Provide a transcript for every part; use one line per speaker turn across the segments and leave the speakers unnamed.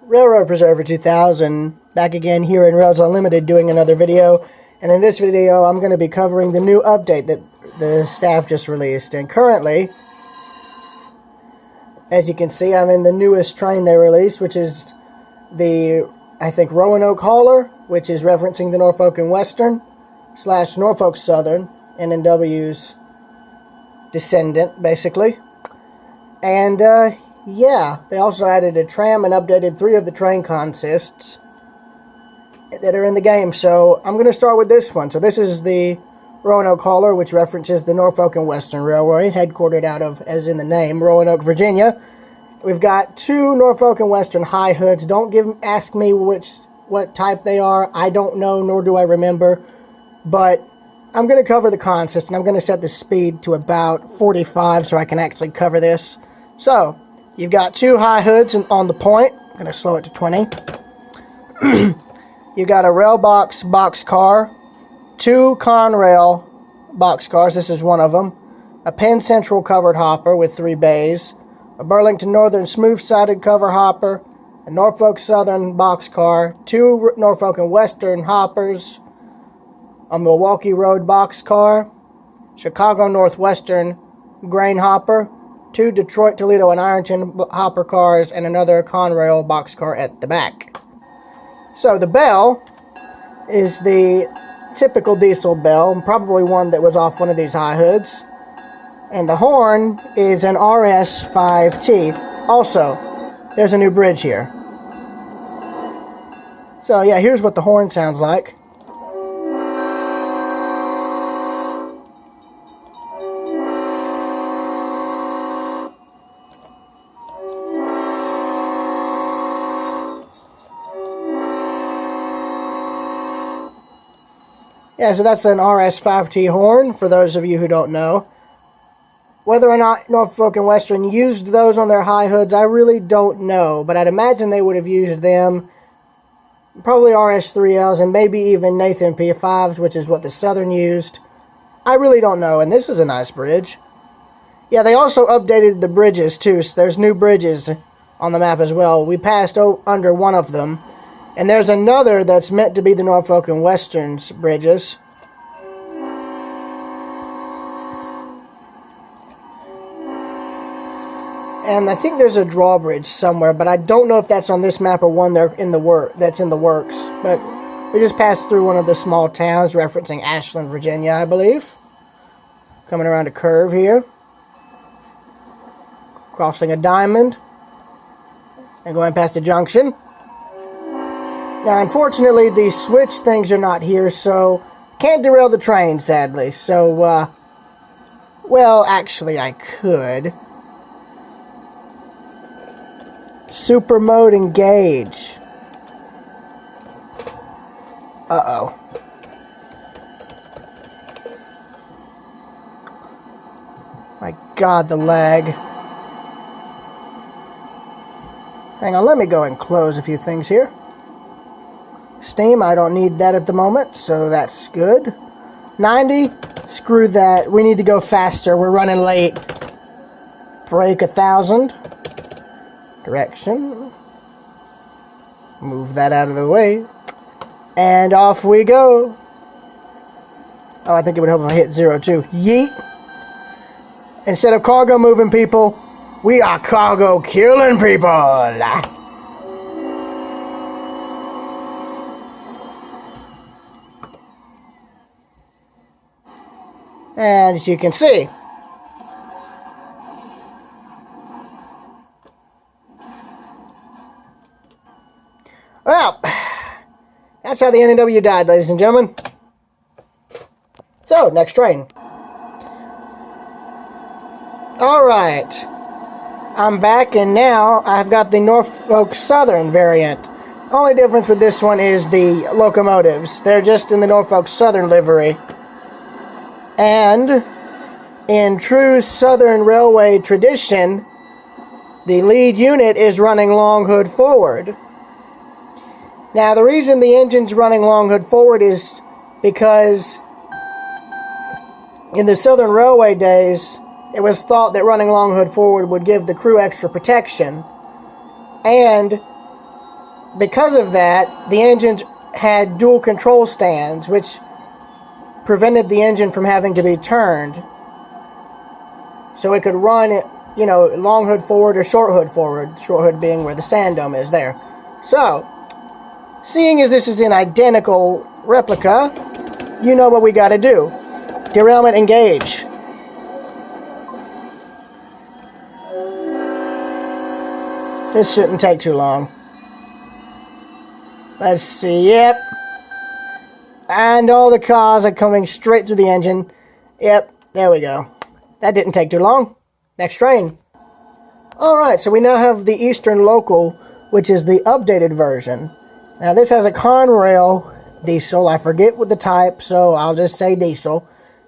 Railroad Preserver 2000, back again here in Rails Unlimited doing another video. And in this video I'm going to be covering the new update that the staff just released. And currently, as you can see, I'm in the newest train they released, which is the, I think, Roanoke Caller, which is referencing the Norfolk and Western / Norfolk Southern, NNW's descendant, basically. And yeah, they also added a Tram and updated 3 of the train consists that are in the game. So I'm going to start with this one. So this is the Roanoke Caller, which references the Norfolk and Western Railway, headquartered out of, as in the name, Roanoke, Virginia. We've got 2 Norfolk and Western high hoods. Don't ask me what type they are. I don't know, nor do I remember. But I'm going to cover the consist, and I'm going to set the speed to about 45 so I can actually cover this. So you've got 2 high hoods on the point. I'm going to slow it to 20. You've got a rail boxcar, 2 Conrail boxcars, this is one of them, a Penn Central covered hopper with 3 bays, a Burlington Northern smooth-sided cover hopper, a Norfolk Southern boxcar, 2 Norfolk and Western hoppers, a Milwaukee Road boxcar, Chicago Northwestern grain hopper, 2 Detroit, Toledo, and Ironton hopper cars, and another Conrail boxcar at the back. So the bell is the typical diesel bell, probably one that was off one of these high hoods. And the horn is an RS5T. Also, there's a new bridge here. So yeah, here's what the horn sounds like. Yeah, so that's an RS5T horn, for those of you who don't know. Whether or not Norfolk and Western used those on their high hoods, I really don't know. But I'd imagine they would have used them. Probably RS3Ls and maybe even Nathan P5s, which is what the Southern used. I really don't know, and this is a nice bridge. Yeah, they also updated the bridges too, so there's new bridges on the map as well. We passed under one of them. And there's another that's meant to be the Norfolk and Western's bridges. And I think there's a drawbridge somewhere, but I don't know if that's on this map or one that's in the works. But we just passed through one of the small towns referencing Ashland, Virginia, I believe. Coming around a curve here. Crossing a diamond. And going past a junction. Now, unfortunately, these switch things are not here, so can't derail the train, sadly. So, well, actually, I could. Super mode engage. Uh-oh. My God, the lag. Hang on, let me go and close a few things here. Steam, I don't need that at the moment, so that's good. 90, screw that. We need to go faster. We're running late. Brake 1,000. Direction. Move that out of the way. And off we go. Oh, I think it would help if I hit 0 too. Yeet. Instead of cargo moving people, we are cargo killing people. And as you can see, well, that's how the NNW died, ladies and gentlemen. So, next train. Alright, I'm back, and now I've got the Norfolk Southern variant. Only difference with this one is the locomotives. They're just in the Norfolk Southern livery. And in true Southern Railway tradition, the lead unit is running long hood forward. Now, the reason the engine's running long hood forward is because in the Southern Railway days, it was thought that running long hood forward would give the crew extra protection. And because of that, the engine had dual control stands, which prevented the engine from having to be turned. So it could run, you know, long hood forward or short hood forward. Short hood being where the sand dome is there. So, seeing as this is an identical replica, you know what we got to do. Derailment engage. This shouldn't take too long. Let's see, yep. And all the cars are coming straight through the engine. Yep, there we go. That didn't take too long. Next train. Alright, so we now have the Eastern Local, which is the updated version. Now this has a Conrail diesel. I forget what the type, so I'll just say diesel.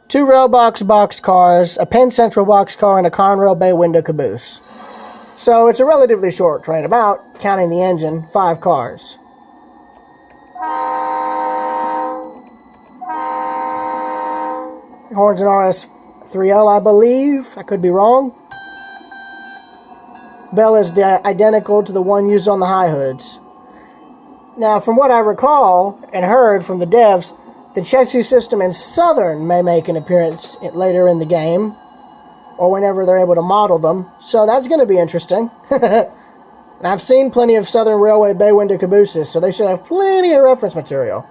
2 rail box cars, a Penn Central boxcar, and a Conrail bay window caboose. So it's a relatively short train, about, counting the engine, 5 cars. Horns and RS3L, I believe. I could be wrong. Bell is identical to the one used on the high hoods. Now, from what I recall and heard from the devs, the chassis system in Southern may make an appearance later in the game, or whenever they're able to model them. So that's going to be interesting. And I've seen plenty of Southern Railway bay window cabooses, so they should have plenty of reference material.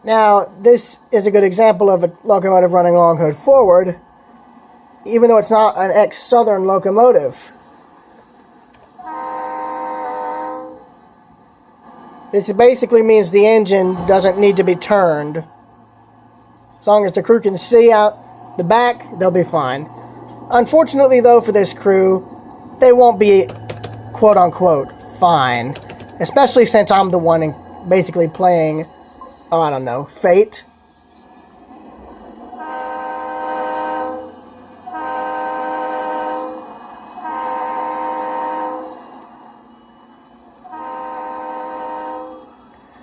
Now, this is a good example of a locomotive running long hood forward, even though it's not an ex-Southern locomotive. This basically means the engine doesn't need to be turned. As long as the crew can see out the back, they'll be fine. Unfortunately, though, for this crew, they won't be quote-unquote fine. Especially since I'm the one basically playing, oh, I don't know, Fate.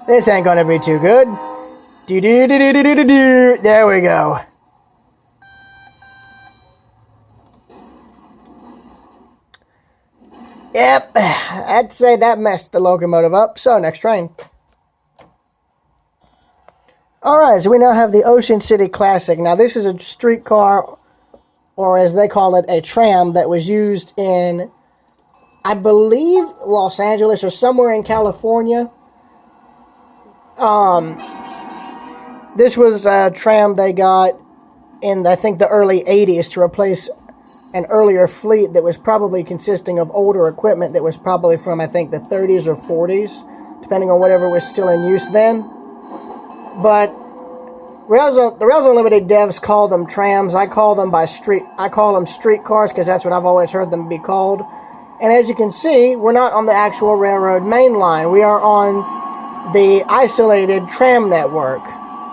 This ain't gonna be too good. Do-do-do-do-do-do-do. There we go. Yep, I'd say that messed the locomotive up. So, next train. Alright, so we now have the Ocean City Classic. Now, this is a streetcar, or as they call it, a tram that was used in, I believe, Los Angeles or somewhere in California. This was a tram they got in, I think, the early 80s to replace an earlier fleet that was probably consisting of older equipment that was probably from, I think, the 30s or 40s, depending on whatever was still in use then. But the Rails Unlimited devs call them trams. I call them streetcars because that's what I've always heard them be called. And as you can see, we're not on the actual railroad main line. We are on the isolated tram network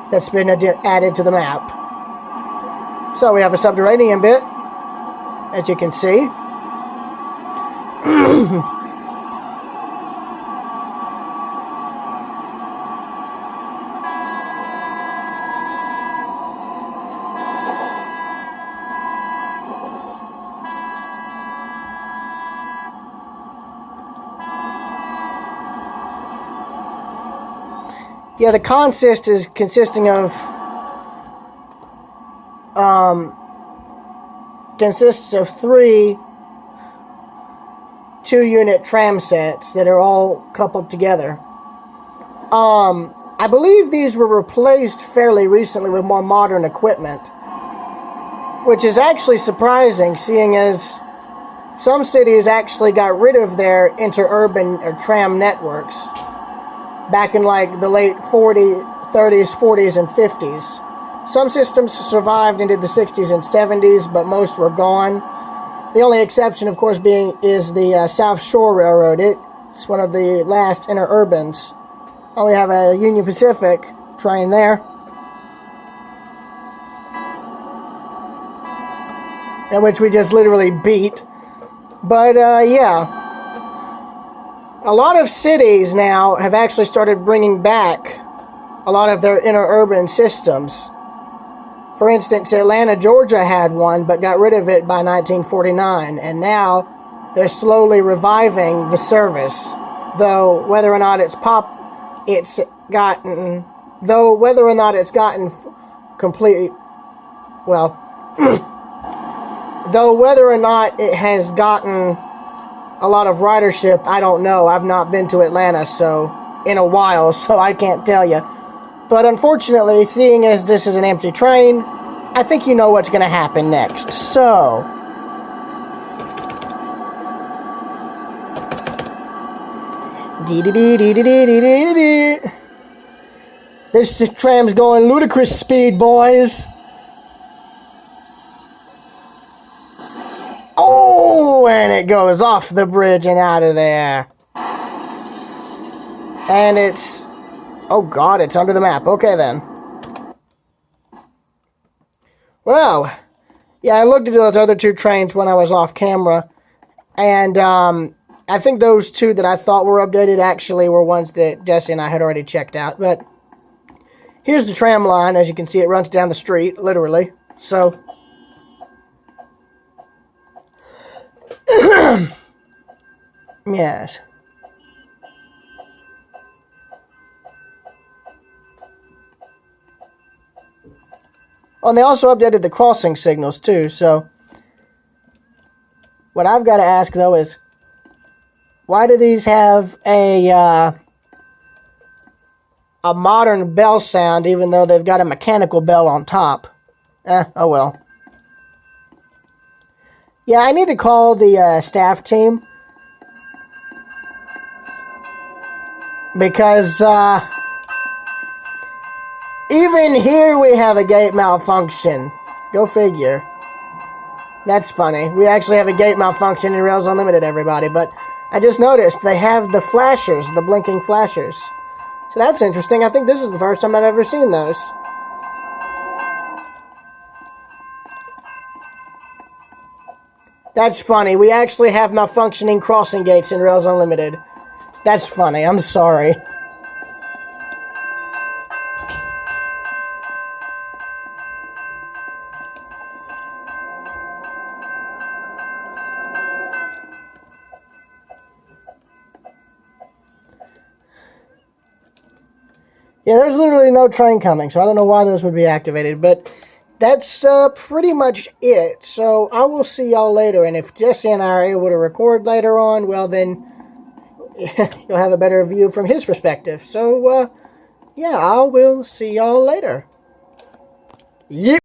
that's been added to the map. So we have a subterranean bit, as you can see. Yeah, the consist is consisting of consists of 3 2-unit tram sets that are all coupled together. I believe these were replaced fairly recently with more modern equipment, which is actually surprising, seeing as some cities actually got rid of their interurban or tram networks back in like the late 30s, 40s, and 50s. Some systems survived into the 60s and 70s, but most were gone. The only exception, of course, is the South Shore Railroad. It's one of the last interurbans. Oh, we have a Union Pacific train there, which we just literally beat. But, yeah. A lot of cities now have actually started bringing back a lot of their interurban systems. For instance, Atlanta, Georgia had one, but got rid of it by 1949, and now they're slowly reviving the service. Though whether or not it's gotten complete, well, though whether or not it has gotten a lot of ridership, I don't know. I've not been to Atlanta in a while, so I can't tell you. But unfortunately, seeing as this is an empty train, I think you know what's going to happen next. So, this tram's going ludicrous speed, boys. Oh, and it goes off the bridge and out of there. And it's... oh god, it's under the map. Okay then. Well, yeah, I looked at those other two trains when I was off camera, and I think those two that I thought were updated actually were ones that Jesse and I had already checked out. But here's the tram line. As you can see, it runs down the street, literally. So, yes. Oh, and they also updated the crossing signals too, so what I've got to ask though is, why do these have a modern bell sound even though they've got a mechanical bell on top? Oh well. Yeah, I need to call the staff team, because even here we have a gate malfunction. Go figure. That's funny. We actually have a gate malfunction in Rails Unlimited, everybody. But I just noticed they have the flashers, the blinking flashers. So that's interesting. I think this is the first time I've ever seen those. That's funny. We actually have malfunctioning crossing gates in Rails Unlimited. That's funny. I'm sorry. Yeah, there's literally no train coming, so I don't know why those would be activated, but that's pretty much it. So I will see y'all later, and if Jesse and I are able to record later on, well then, you'll have a better view from his perspective. So, yeah, I will see y'all later. Yep.